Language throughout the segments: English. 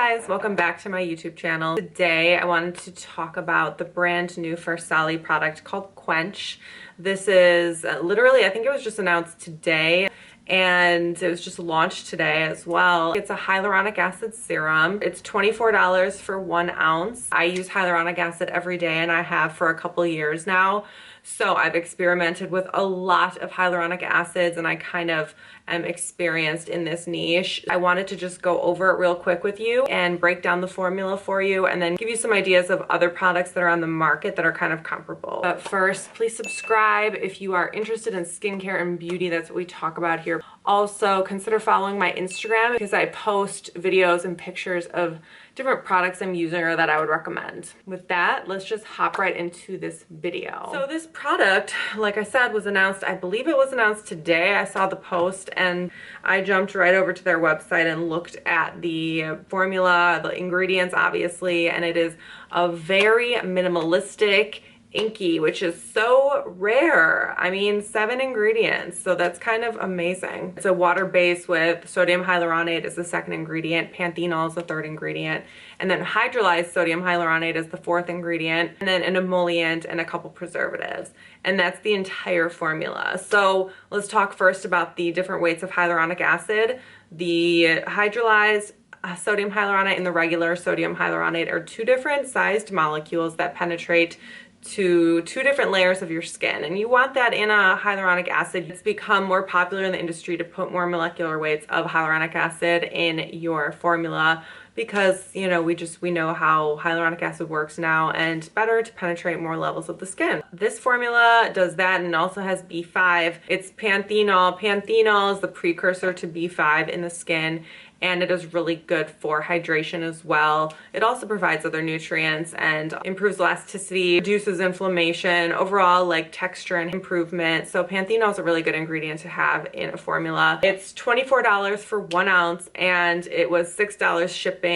guys, welcome back to my YouTube channel. Today I wanted to talk about the brand new Farsali product called Quench. This is literally, I think it was just announced today and it was just launched today as well. It's a hyaluronic acid serum. It's $24 for 1 ounce. I use hyaluronic acid every day and I have for a couple years now. So I've experimented with a lot of hyaluronic acids and I kind of am experienced in this niche. I wanted to just go over it real quick with you and break down the formula for you and then give you some ideas of other products that are on the market that are kind of comparable. But first, please subscribe if you are interested in skincare and beauty. That's what we talk about here. Also, consider following my Instagram because I post videos and pictures of different products I'm using or that I would recommend. With that, let's just hop right into this video. So this product, like I said, was announced, I believe it was announced today. I saw the post and I jumped right over to their website and looked at the formula, the ingredients obviously, and it is a very minimalistic INCI, which is so rare. I mean, 7 ingredients, so that's kind of amazing. It's a water base with sodium hyaluronate is the second ingredient, Panthenol is the third ingredient, and then hydrolyzed sodium hyaluronate is the fourth ingredient, and then an emollient and a couple preservatives. And that's the entire formula. So let's talk first about the different weights of hyaluronic acid. The hydrolyzed sodium hyaluronate and the regular sodium hyaluronate are 2 different sized molecules that penetrate to 2 different layers of your skin, and you want that in a hyaluronic acid. It's become more popular in the industry to put more molecular weights of hyaluronic acid in your formula because, you know, we know how hyaluronic acid works now and better to penetrate more levels of the skin. This formula does that and also has B5. It's Panthenol. Panthenol is the precursor to B5 in the skin, and it is really good for hydration as well. It also provides other nutrients and improves elasticity, reduces inflammation, overall like texture and improvement. So Panthenol is a really good ingredient to have in a formula. It's $24 for 1 ounce and it was $6 shipping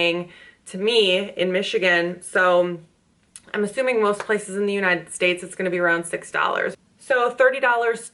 to me in Michigan. So I'm assuming most places in the United States it's gonna be around $6. So $30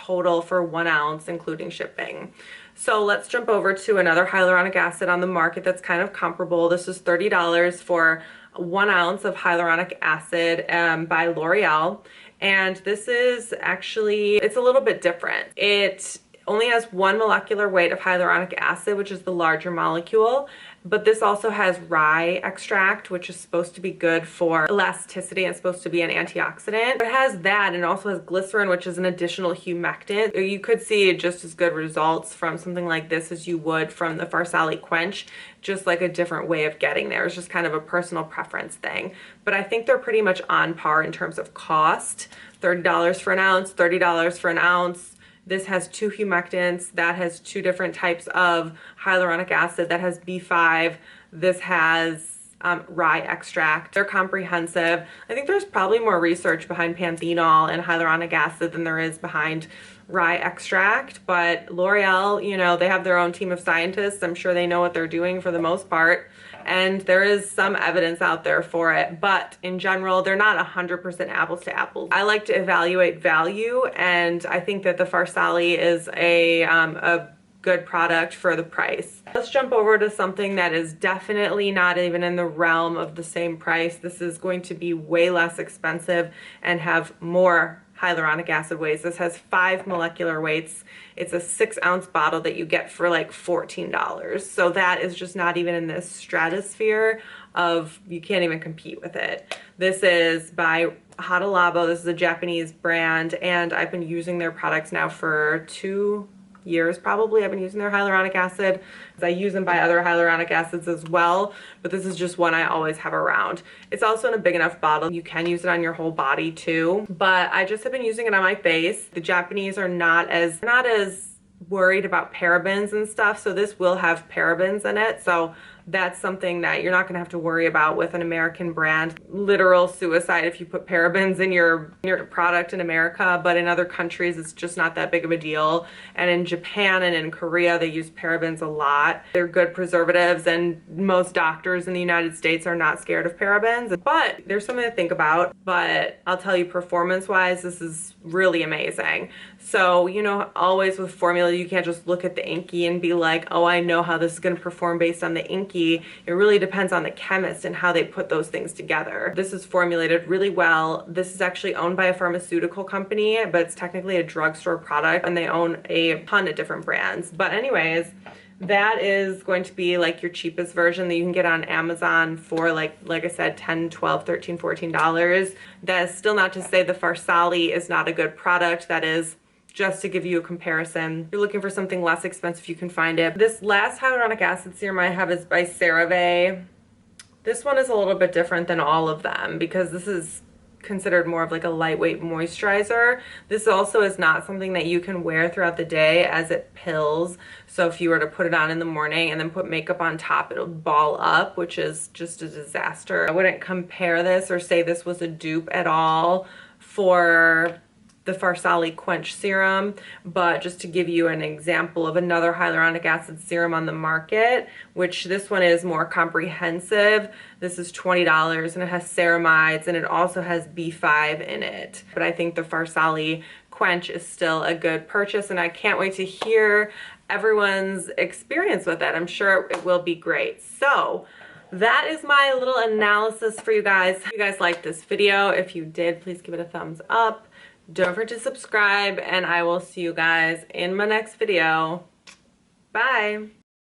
total for 1 ounce, including shipping. So let's jump over to another hyaluronic acid on the market that's kind of comparable. This is $30 for 1 ounce of hyaluronic acid by Loreal. And this is actually, it's a little bit different. It only has 1 molecular weight of hyaluronic acid, which is the larger molecule, but this also has rye extract, which is supposed to be good for elasticity and supposed to be an antioxidant. It has that and also has glycerin, which is an additional humectant. You could see just as good results from something like this as you would from the Farsali Quench, just like a different way of getting there. It's just kind of a personal preference thing. But I think they're pretty much on par in terms of cost. $30 for an ounce, $30 for an ounce. This has 2 humectants, that has 2 different types of hyaluronic acid, that has B5, this has rye extract. They're comprehensive. I think there's probably more research behind Panthenol and hyaluronic acid than there is behind rye extract, but L'Oreal, you know, they have their own team of scientists. I'm sure they know what they're doing for the most part. And there is some evidence out there for it, but in general, they're not 100% apples to apples. I like to evaluate value, and I think that the Farsali is a good product for the price. Let's jump over to something that is definitely not even in the realm of the same price. This is going to be way less expensive and have more hyaluronic acid weights. This has 5 molecular weights. It's a 6-ounce bottle that you get for like $14. So that is just not even in this stratosphere of, you can't even compete with it. This is by Hada Labo. This is a Japanese brand and I've been using their products now for 2 years probably. I've been using their hyaluronic acid. I use them by other hyaluronic acids as well, but this is just one I always have around. It's also in a big enough bottle. You can use it on your whole body too, but I just have been using it on my face. The Japanese are not as worried about parabens and stuff, so this will have parabens in it, so that's something that you're not going to have to worry about with an American brand. Literal suicide if you put parabens in your product in America, but in other countries it's just not that big of a deal. And in Japan and in Korea they use parabens a lot. They're good preservatives, and most doctors in the United States are not scared of parabens. But there's something to think about. But I'll tell you, performance wise, this is really amazing. So, you know, always with formula, you can't just look at the INCI and be like, oh, I know how this is going to perform based on the INCI. It really depends on the chemist and how they put those things together. This is formulated really well. This is actually owned by a pharmaceutical company, but it's technically a drugstore product, and they own a ton of different brands. But anyways, that is going to be like your cheapest version that you can get on Amazon for like I said, $10, $12, $13, $14. That is still not to say the Farsali is not a good product. That is just to give you a comparison. If you're looking for something less expensive, you can find it. This last hyaluronic acid serum I have is by Cerave. This one is a little bit different than all of them because this is considered more of like a lightweight moisturizer. This also is not something that you can wear throughout the day, as it pills. So if you were to put it on in the morning and then put makeup on top, it'll ball up, which is just a disaster. I wouldn't compare this or say this was a dupe at all for the Farsali Quench Serum, but just to give you an example of another hyaluronic acid serum on the market, which this one is more comprehensive. This is $20 and it has ceramides and it also has B5 in it. But I think the Farsali Quench is still a good purchase, and I can't wait to hear everyone's experience with it. I'm sure it will be great. So that is my little analysis for you guys. If you guys liked this video, if you did, please give it a thumbs up. Don't forget to subscribe, and I will see you guys in my next video. Bye.